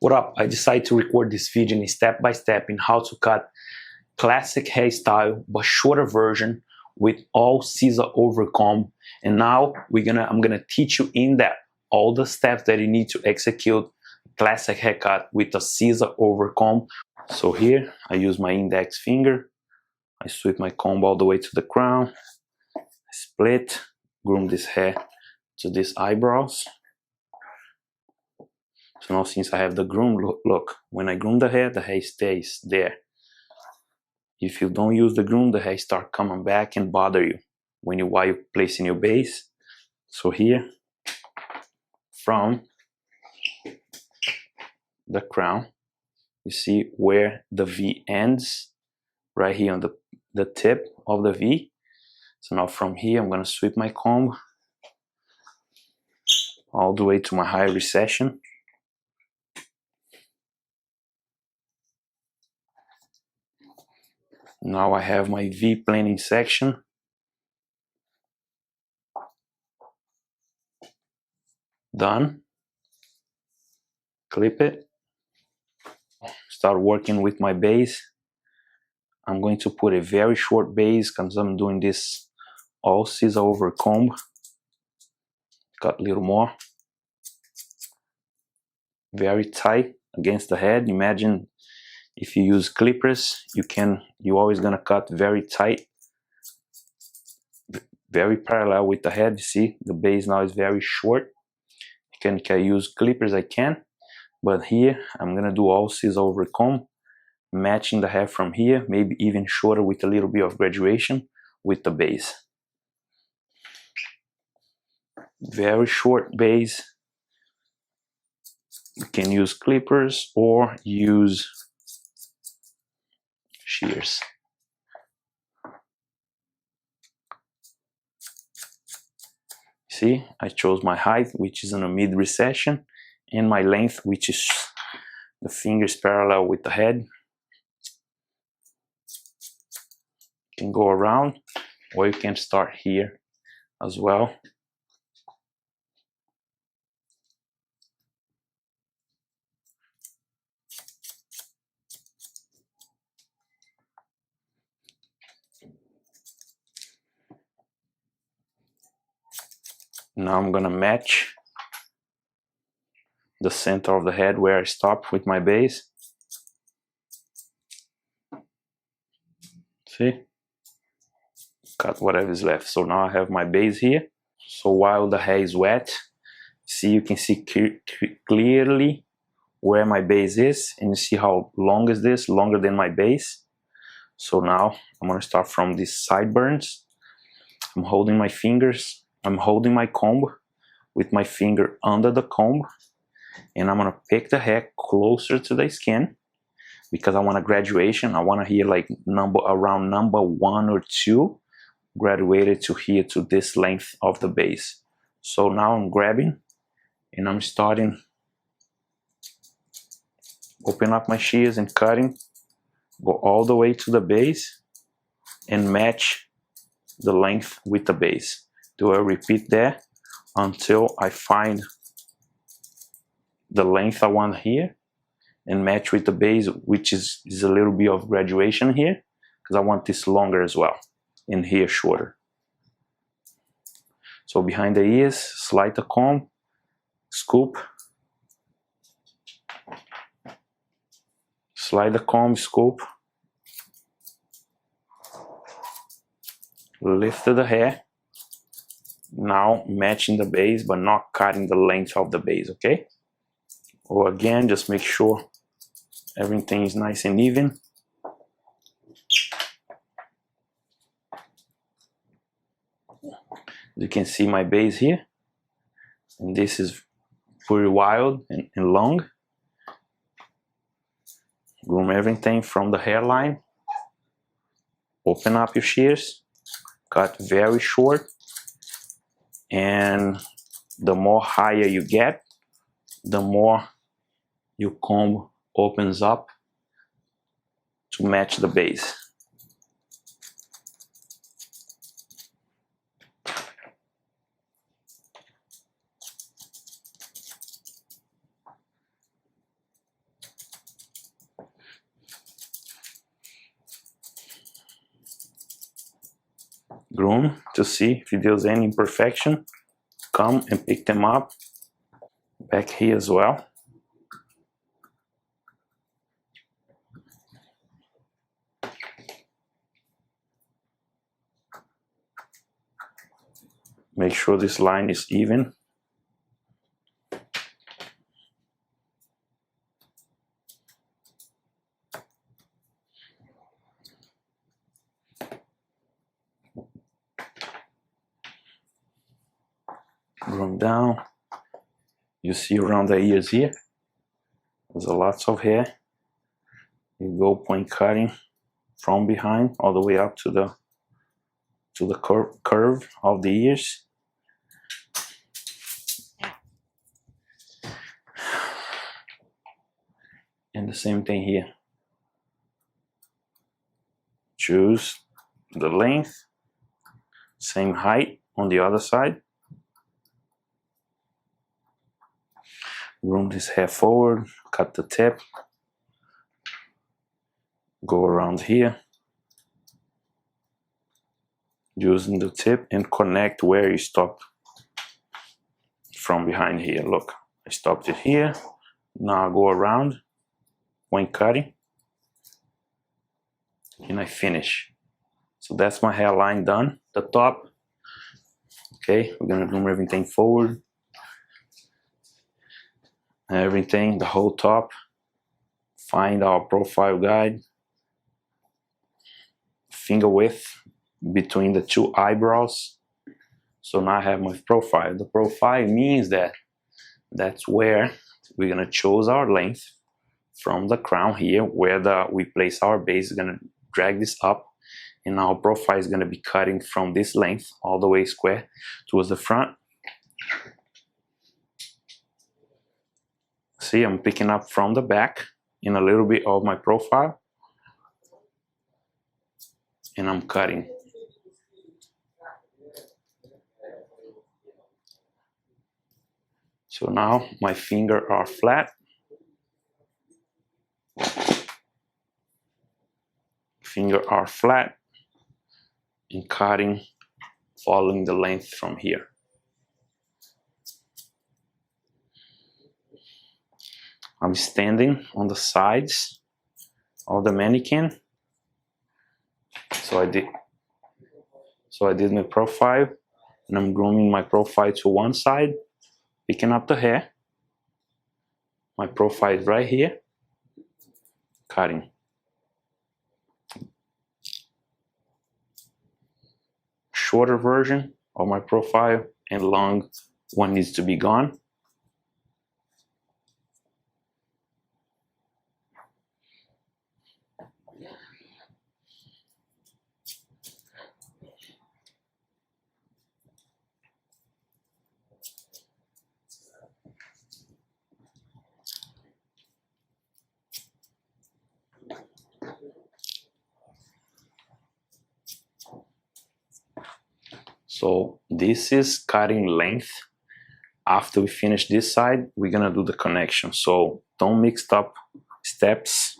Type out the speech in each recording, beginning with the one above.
What up? I decided to record this video in step by step in how to cut classic hairstyle but shorter version with all scissor-over-comb. And now I'm gonna teach you in depth all the steps that you need to execute classic haircut with a scissor-over-comb. So here I use my index finger, I sweep my comb all the way to the crown, I split, groom this hair to these eyebrows. So now since I have the groom, look, when I groom the hair stays there. If you don't use the groom, the hair start coming back and bother you while you're placing your base. So here, from the crown, you see where the V ends, right here on the tip of the V. So now from here, I'm gonna sweep my comb all the way to my high recession. Now I have my V planing section. Done. Clip it. Start working with my base. I'm going to put a very short base because I'm doing this all scissor over comb. Cut a little more. Very tight against the head. Imagine if you use clippers, you're always gonna cut very tight, very parallel with the head. You see the base now is very short. Can I use clippers? I can, but here I'm gonna do all scissor over comb, matching the hair from here, maybe even shorter with a little bit of graduation with the base. Very short base. You can use clippers or use shears. See, I chose my height, which is in a mid recession, and my length, which is the fingers parallel with the head. You can go around, or you can start here as well. Now I'm gonna match the center of the head where I stopped with my base. See? Cut whatever is left. So now I have my base here. So while the hair is wet, see, you can see clearly where my base is, and you see how long is this? Longer than my base. So now I'm gonna start from these sideburns. I'm holding my fingers. I'm holding my comb with my finger under the comb, and I'm gonna pick the hair closer to the skin because I want a graduation. I want to here like around number 1 or 2 graduated to here to this length of the base. So now I'm grabbing and I'm starting, open up my shears and cutting, go all the way to the base and match the length with the base. Do I repeat there until I find the length I want here and match with the base, which is a little bit of graduation here because I want this longer as well and here shorter. So behind the ears, slide the comb, scoop, slide the comb, scoop, lift the hair. Now matching the base but not cutting the length of the base, okay? Or again, just make sure everything is nice and even. You can see my base here, and this is pretty wild and long. Groom everything from the hairline. Open up your shears, cut very short, and the more higher you get, the more your comb opens up to match the base. groom to see if there's any imperfection. Come and pick them up. Back here as well. Make sure this line is even. Groom down. You see around the ears here, there's a lots of hair. You go point cutting from behind all the way up to the curve of the ears. And the same thing here. Choose the length, same height on the other side. Groom this hair forward, cut the tip, go around here, using the tip and connect where you stopped from behind here. Look, I stopped it here. Now I go around, point cutting, and I finish. So that's my hairline done. The top, okay, we're gonna groom everything forward. Everything, the whole top. Find our profile guide. Finger width between the two eyebrows. So now I have my profile. The profile means that that's where we're gonna choose our length from the crown here, where we place our base. We're gonna drag this up, and our profile is gonna be cutting from this length all the way square towards the front. See, I'm picking up from the back in a little bit of my profile, and I'm cutting. So now my fingers are flat. Fingers are flat and cutting, following the length from here. I'm standing on the sides of the mannequin. So I did my profile, and I'm grooming my profile to one side, picking up the hair. My profile is right here, cutting. Shorter version of my profile, and long one needs to be gone. So this is cutting length. After we finish this side, we're gonna do the connection. So don't mix up steps.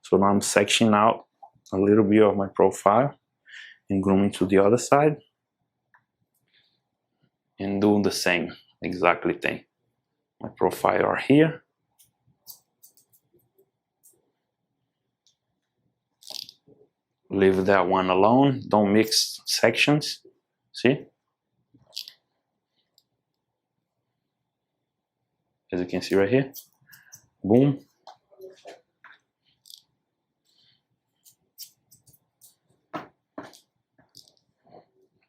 So now I'm sectioning out a little bit of my profile and grooming to the other side, and doing the same exactly thing. My profile are here. Leave that one alone. Don't mix sections. See? As you can see right here. Boom.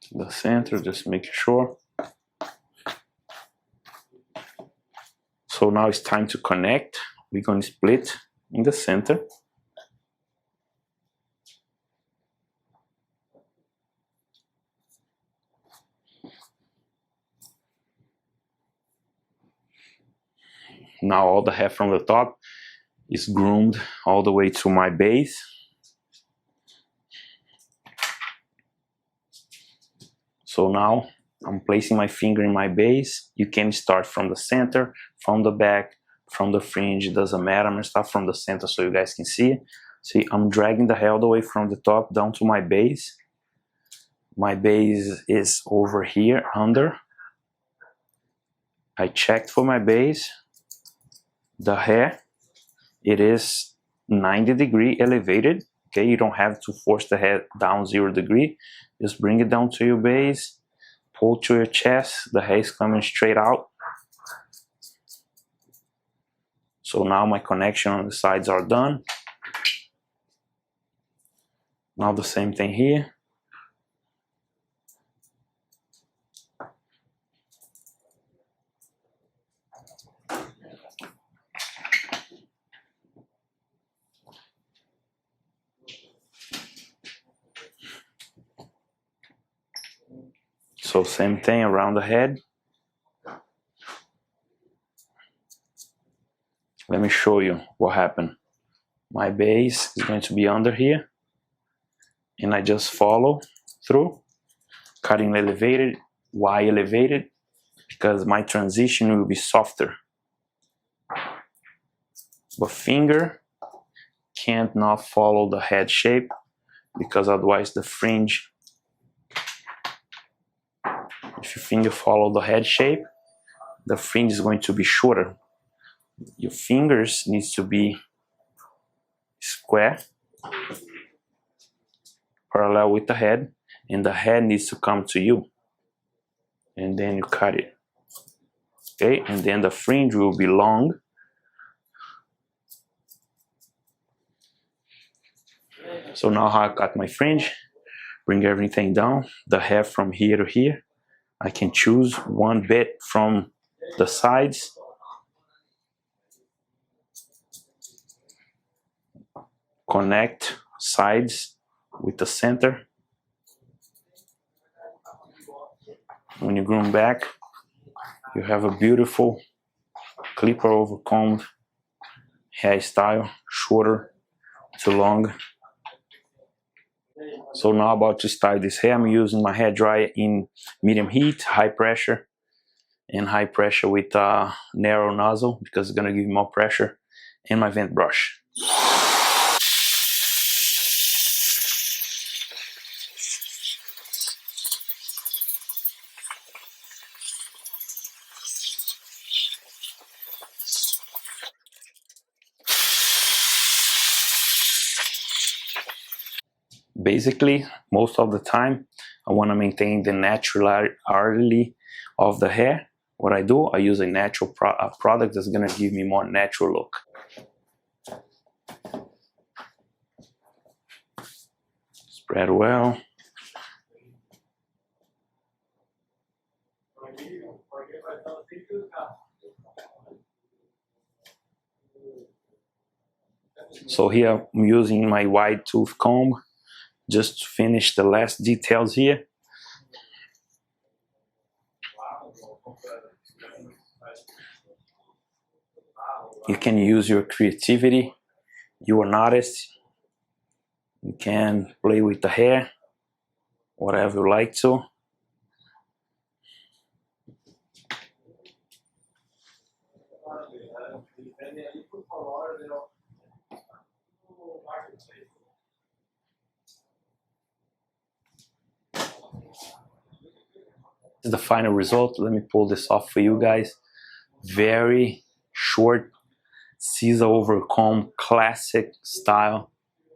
To the center, just make sure. So now it's time to connect. We're going to split in the center. Now all the hair from the top is groomed all the way to my base. So now I'm placing my finger in my base. You can start from the center, from the back, from the fringe, it doesn't matter. I'm gonna start from the center so you guys can see. See, I'm dragging the hair all the way from the top down to my base. My base is over here under. I checked for my base. The hair, it is 90 degree elevated. Okay, you don't have to force the head down 0 degree. Just bring it down to your base, pull to your chest. The hair is coming straight out. So now my connection on the sides are done. Now the same thing here. So same thing around the head. Let me show you what happened. My base is going to be under here, and I just follow through, cutting elevated. Why elevated? Because my transition will be softer. But finger can't not follow the head shape, because otherwise the fringe, if your finger follow the head shape, the fringe is going to be shorter. Your fingers needs to be square, parallel with the head, and the head needs to come to you, and then you cut it. Okay, and then the fringe will be long. So now how I cut my fringe, bring everything down, the hair from here to here. I can choose one bit from the sides. Connect sides with the center. When you groom back, you have a beautiful clipper over comb hairstyle, shorter to long. So now about to style this hair, I'm using my hair dryer in medium heat, high pressure, and high pressure with a narrow nozzle, because it's gonna give you more pressure, and my vent brush. Basically, most of the time, I want to maintain the naturality of the hair. What I do, I use a natural product that's going to give me more natural look. Spread well. So here I'm using my wide tooth comb just to finish the last details here. You can use your creativity. You are an artist. You can play with the hair, whatever you like to. This is the final result. Let me pull this off for you guys. Very short, scissor-over-comb, classic style.